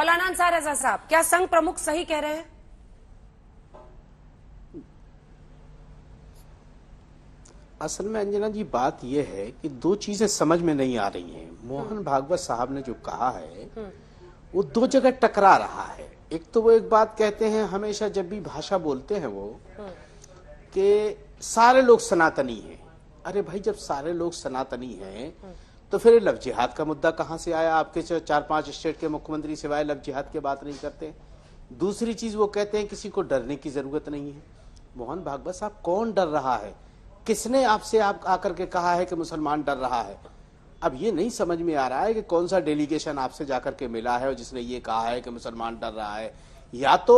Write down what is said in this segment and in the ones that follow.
मौलाना अंसार रजा साहब, क्या संघ प्रमुख सही कह रहे हैं? असल में अंजना जी बात यह है कि दो चीजें समझ में नहीं आ रही हैं। मोहन भागवत साहब ने जो कहा है वो दो जगह टकरा रहा है। एक तो वो एक बात कहते हैं हमेशा जब भी भाषा बोलते हैं वो कि सारे लोग सनातनी हैं। अरे भाई, जब सारे लोग सनातनी हैं तो फिर लव जिहाद का मुद्दा कहां से आया? आपके 4-5 स्टेट के मुख्यमंत्री सिवाय लव जिहाद की बात नहीं करते। दूसरी चीज वो कहते हैं किसी को डरने की जरूरत नहीं है। मोहन भागवत साहब, कौन डर रहा है? किसने आपसे आप आकर के कहा है कि मुसलमान डर रहा है? अब ये नहीं समझ में आ रहा है कि कौन सा डेलीगेशन आपसे जाकर के मिला है और जिसने ये कहा है कि मुसलमान डर रहा है। या तो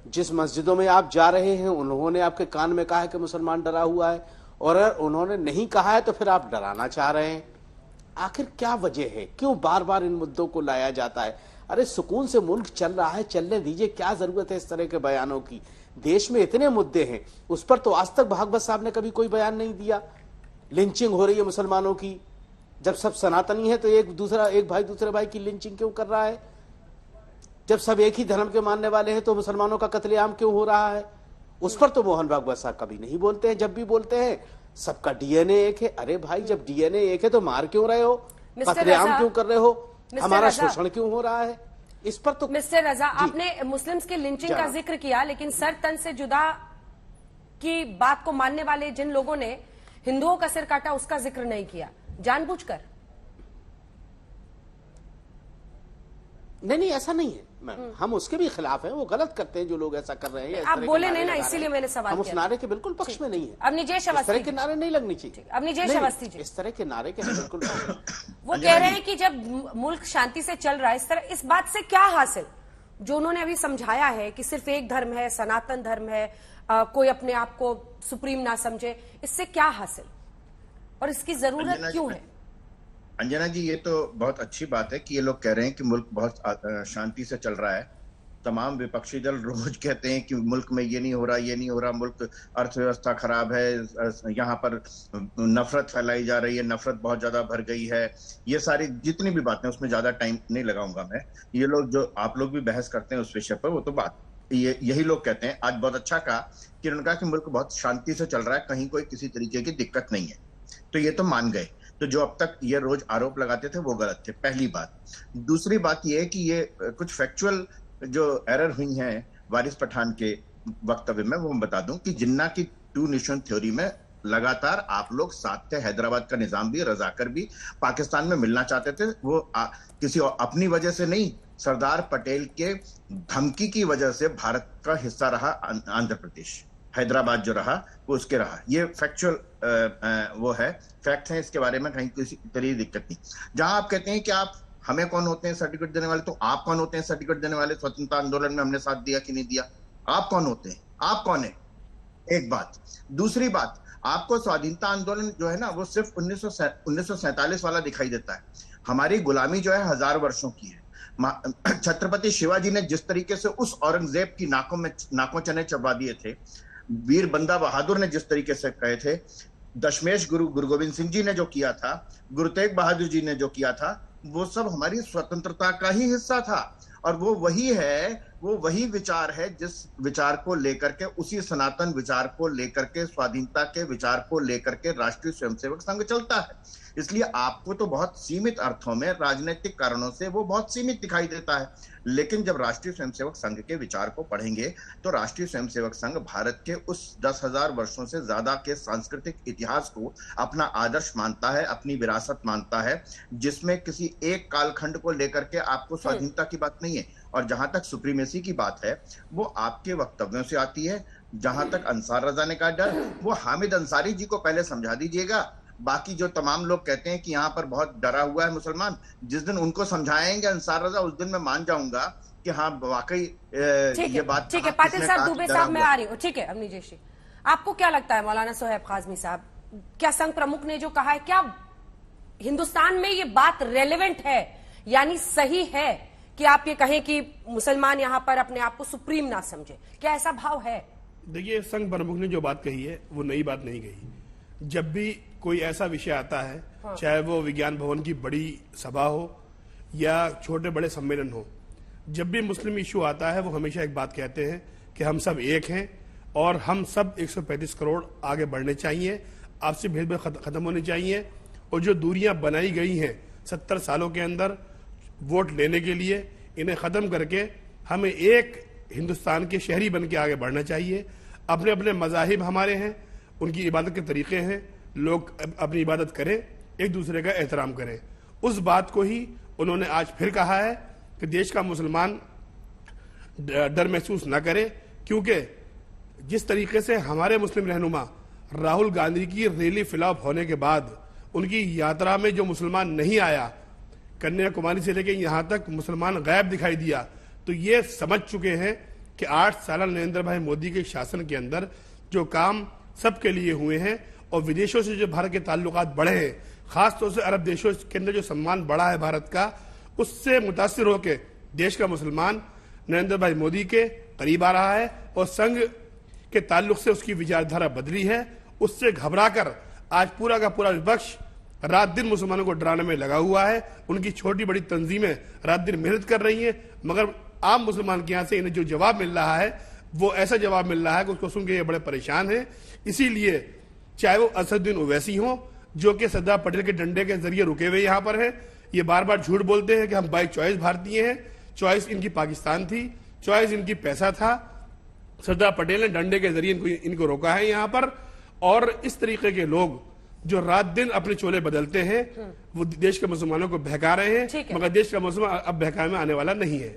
जिस मस्जिदों में आप जा रहे हैं उन्होंने आपके कान में कहा है कि मुसलमान डरा हुआ है, और अगर उन्होंने नहीं कहा है तो फिर आप डराना चाह रहे हैं। आखिर क्या वजह है? क्यों बार बार इन मुद्दों को लाया जाता है? अरे सुकून से मुल्क चल रहा है, चलने दीजिए। क्या जरूरत है इस तरह के बयानों की? देश में इतने मुद्दे हैं, उस पर तो आज तक भागवत साहब ने कभी कोई बयान नहीं दिया। लिंचिंग हो रही है मुसलमानों की, जब सब सनातनी है तो एक भाई दूसरे भाई की लिंचिंग क्यों कर रहा है? जब सब एक ही धर्म के मानने वाले हैं तो मुसलमानों का कत्लेआम क्यों हो रहा है? उस पर तो मोहन भागवत साहब कभी नहीं बोलते हैं। जब भी बोलते हैं सबका डीएनए एक है। अरे भाई, जब डीएनए एक है तो मार क्यों रहे हो? कत्लेआम क्यों कर रहे हो? हमारा शोषण क्यों हो रहा है? इस पर तो मिस्टर रजा, आपने मुस्लिम्स के लिंचिंग का जिक्र किया, लेकिन सर तन से जुदा की बात को मानने वाले जिन लोगों ने हिंदुओं का सिर काटा उसका जिक्र नहीं किया, जानबूझकर? नहीं, ऐसा नहीं है। हम उसके भी खिलाफ हैं। वो गलत करते हैं जो लोग ऐसा कर रहे हैं। आप बोले नहीं ना, इसीलिए मैंने सवाल हम उस नारे के बिल्कुल पक्ष में नहीं है। अब निजेश अवस्थी, इस तरह के नारे नहीं लगनी चाहिए। अब निजेश अवस्थी जी, इस तरह के नारे के बिल्कुल वो कह रहे हैं कि जब मुल्क शांति से चल रहा है इस तरह, इस बात से क्या हासिल? जो उन्होंने अभी समझाया है कि सिर्फ एक धर्म है, सनातन धर्म है, कोई अपने आप को सुप्रीम ना समझे, इससे क्या हासिल और इसकी जरूरत क्यों है? अंजना जी, ये तो बहुत अच्छी बात है कि ये लोग कह रहे हैं कि मुल्क बहुत शांति से चल रहा है। तमाम विपक्षी दल रोज कहते हैं कि मुल्क में ये नहीं हो रहा, ये नहीं हो रहा, मुल्क अर्थव्यवस्था खराब है, यहाँ पर नफरत फैलाई जा रही है, नफरत बहुत ज्यादा भर गई है। ये सारी जितनी भी बातें, उसमें ज्यादा टाइम नहीं लगाऊंगा मैं। ये लोग जो आप लोग भी बहस करते हैं उस विषय पर, वो तो बात यही लोग कहते हैं। आज बहुत अच्छा कहा कि उन्होंने कहा कि मुल्क बहुत शांति से चल रहा है, कहीं कोई किसी तरीके की दिक्कत नहीं है, तो ये तो मान गए। तो जो अब तक ये रोज आरोप लगाते थे वो गलत थे, पहली बात। दूसरी बात ये है कि ये कुछ फैक्चुअल जो एरर हुई हैं वारिस पठान के वक्तव्य में, वो मैं बता दूं कि जिन्ना की 2 नेशन थ्योरी में लगातार आप लोग साथ थे। हैदराबाद का निजाम भी, रजाकर भी पाकिस्तान में मिलना चाहते थे। वो किसी अपनी वजह से नहीं, सरदार पटेल के धमकी की वजह से भारत का हिस्सा रहा आंध्र प्रदेश। हैदराबाद जो रहा वो उसके रहा। ये फैक्चुअल वो है, फैक्ट है, इसके बारे में कहीं किसी तरह की दिक्कत नहीं। जहां आप कहते हैं कि आप हमें कौन होते हैं सर्टिफिकेट देने वाले, तो आप कौन होते हैं सर्टिफिकेट देने वाले? स्वतंत्रता आंदोलन में हमने साथ दिया कि नहीं दिया? आप कौन होते हैं? आप कौन है? एक बात। दूसरी बात, आपको स्वाधीनता आंदोलन जो है ना, वो सिर्फ 1947 वाला दिखाई देता है। हमारी गुलामी जो है 1000 वर्षों की है। छत्रपति शिवाजी ने जिस तरीके से उस औरंगजेब की नाकों चने चबा दिए थे, वीर बंदा बहादुर ने जिस तरीके से कहे थे, दशमेश गुरु गोविंद सिंह जी ने जो किया था, गुरु तेग बहादुर जी ने जो किया था, वो सब हमारी स्वतंत्रता का ही हिस्सा था। और वो वही है, वो वही विचार है जिस विचार को लेकर के, उसी सनातन विचार को लेकर के, स्वाधीनता के विचार को लेकर के राष्ट्रीय स्वयंसेवक संघ चलता है। इसलिए आपको तो बहुत सीमित अर्थों में, राजनीतिक कारणों से वो बहुत सीमित दिखाई देता है। लेकिन जब राष्ट्रीय स्वयंसेवक संघ के विचार को पढ़ेंगे तो राष्ट्रीय स्वयंसेवक संघ भारत के उस 10,000 वर्षों से ज्यादा के सांस्कृतिक इतिहास को अपना आदर्श मानता है, अपनी विरासत मानता है, जिसमें किसी एक कालखंड को लेकर के आपको स्वाधीनता की बात नहीं है। और जहां तक सुप्रीमेसी की बात है, वो आपके वक्तव्यों से आती है। जहां तक अंसार रजा ने कहा डर, वो हामिद अंसारी जी को पहले समझा दीजिएगा। बाकी जो तमाम लोग कहते हैं कि यहाँ पर बहुत डरा हुआ है मुसलमान, जिस दिन उनको समझाएंगे अंसार रजा, उस दिन मैं मान जाऊंगा कि हाँ वाकई ये बात। ठीक है, पाटिल साहब, दुबे साहब, मैं आ रही हूँ। ठीक है, अब निजेश जी, आपको क्या लगता है? मौलाना सोहेब काजमी साहब, क्या संघ प्रमुख ने जो कहा है, क्या हिंदुस्तान में ये बात रेलेवेंट है, यानी सही है कि आप ये कहें कि मुसलमान यहाँ पर अपने आप को सुप्रीम ना समझे? क्या ऐसा भाव है? देखिए, संघ प्रमुख ने जो बात कही है वो नई बात नहीं कही। जब भी कोई ऐसा विषय आता है, चाहे वो विज्ञान भवन की बड़ी सभा हो या छोटे बड़े सम्मेलन हो, जब भी मुस्लिम इशू आता है वो हमेशा एक बात कहते हैं कि हम सब एक हैं और हम सब 135 करोड़ आगे बढ़ने चाहिए, आपसी भेदभाव खत्म होने चाहिए, और जो दूरियां बनाई गई हैं 70 सालों के अंदर वोट लेने के लिए, इन्हें खत्म करके हमें एक हिंदुस्तान के शहरी बन के आगे बढ़ना चाहिए। अपने अपने मजाहिब हमारे हैं, उनकी इबादत के तरीके हैं, लोग अपनी इबादत करें, एक दूसरे का एहतराम करें। उस बात को ही उन्होंने आज फिर कहा है कि देश का मुसलमान डर महसूस न करे, क्योंकि जिस तरीके से हमारे मुस्लिम रहनुमा राहुल गांधी की रैली फ्लॉप होने के बाद उनकी यात्रा में जो मुसलमान नहीं आया, कन्याकुमारी से लेकर यहां तक मुसलमान गायब दिखाई दिया, तो ये समझ चुके हैं कि 8 साल नरेंद्र भाई मोदी के शासन के अंदर जो काम सबके लिए हुए हैं और विदेशों से जो भारत के ताल्लुकात बढ़े हैं, खासतौर से अरब देशों के अंदर जो सम्मान बढ़ा है भारत का, उससे मुतासिर होकर देश का मुसलमान नरेंद्र भाई मोदी के करीब आ रहा है और संघ के ताल्लुक से उसकी विचारधारा बदली है। उससे घबराकर आज पूरा का पूरा विपक्ष रात दिन मुसलमानों को डराने में लगा हुआ है। उनकी छोटी बड़ी तंजीमें रात दिन मेहनत कर रही हैं, मगर आम मुसलमान के यहाँ से इन्हें जो जवाब मिल रहा है वो ऐसा जवाब मिल रहा है कि उसको सुन के ये बड़े परेशान हैं। इसीलिए चाहे वो असदुद्दीन ओवैसी हो, जो कि सरदार पटेल के डंडे के जरिए रुके हुए यहाँ पर हैं, ये बार बार झूठ बोलते हैं कि हम बाई चॉइस भारतीय हैं। चॉइस इनकी पाकिस्तान थी, चॉइस इनकी पैसा था। सरदार पटेल ने डंडे के जरिए इनको रोका है यहाँ पर। और इस तरीके के लोग जो रात दिन अपने चोले बदलते हैं, वो देश के मुसलमानों को बहका रहे हैं, मगर देश का मुसलमान अब बहकावे में आने वाला नहीं है।